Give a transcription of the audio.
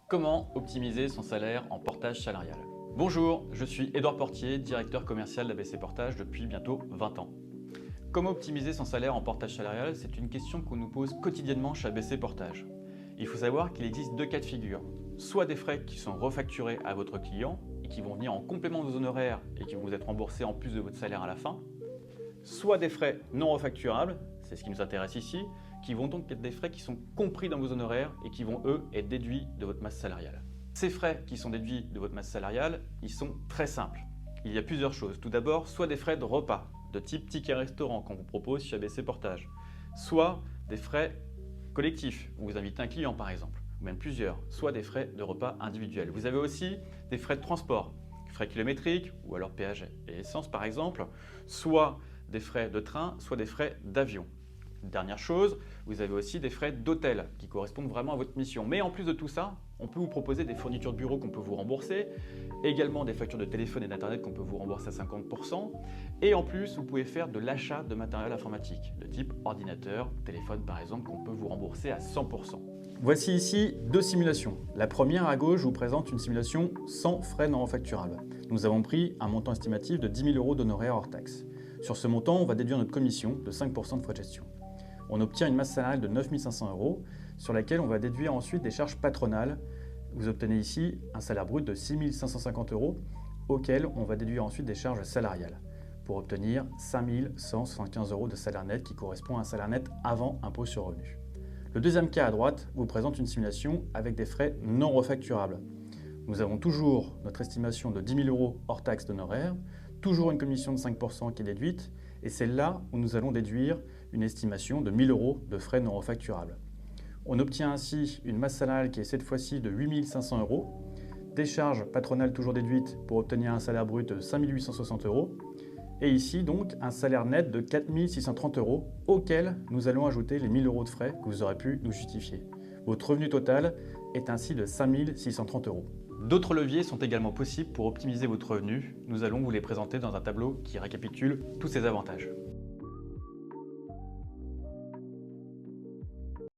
Comment optimiser son salaire en portage salarial? Bonjour, je suis Édouard Portier, directeur commercial d'ABC Portage depuis bientôt 20 ans. Comment optimiser son salaire en portage salarial? C'est une question qu'on nous pose quotidiennement chez ABC Portage. Il faut savoir qu'il existe deux cas de figure. Soit des frais qui sont refacturés à votre client et qui vont venir en complément de vos honoraires et qui vont vous être remboursés en plus de votre salaire à la fin. Soit des frais non refacturables, c'est ce qui nous intéresse ici, qui vont donc être des frais qui sont compris dans vos honoraires et qui vont, eux, être déduits de votre masse salariale. Ces frais qui sont déduits de votre masse salariale, ils sont très simples. Il y a plusieurs choses. Tout d'abord, soit des frais de repas, de type ticket restaurant qu'on vous propose chez ABC Portage, soit des frais collectifs, où vous invitez un client par exemple, ou même plusieurs, soit des frais de repas individuels. Vous avez aussi des frais de transport, frais kilométriques, ou alors péage et essence par exemple, soit des frais de train, soit des frais d'avion. Dernière chose, vous avez aussi des frais d'hôtel qui correspondent vraiment à votre mission. Mais en plus de tout ça, on peut vous proposer des fournitures de bureau qu'on peut vous rembourser, également des factures de téléphone et d'internet qu'on peut vous rembourser à 50%. Et en plus, vous pouvez faire de l'achat de matériel informatique, de type ordinateur, téléphone par exemple, qu'on peut vous rembourser à 100%. Voici ici deux simulations. La première à gauche vous présente une simulation sans frais non refacturables. Nous avons pris un montant estimatif de 10 000 € d'honoraires hors taxes. Sur ce montant, on va déduire notre commission de 5% de frais de gestion. On obtient une masse salariale de 9 500 € sur laquelle on va déduire ensuite des charges patronales. Vous obtenez ici un salaire brut de 6 550 € auquel on va déduire ensuite des charges salariales pour obtenir 5 175 € de salaire net qui correspond à un salaire net avant impôt sur revenu. Le deuxième cas à droite vous présente une simulation avec des frais non refacturables. Nous avons toujours notre estimation de 10 000 € hors taxe d'honoraires, toujours une commission de 5% qui est déduite, et c'est là où nous allons déduire une estimation de 1 000 € de frais non refacturables. On obtient ainsi une masse salariale qui est cette fois-ci de 8 500 €, des charges patronales toujours déduites pour obtenir un salaire brut de 5 860 €, et ici donc un salaire net de 4 630 € auquel nous allons ajouter les 1 000 € de frais que vous aurez pu nous justifier. Votre revenu total est ainsi de 5 630 €. D'autres leviers sont également possibles pour optimiser votre revenu. Nous allons vous les présenter dans un tableau qui récapitule tous ces avantages.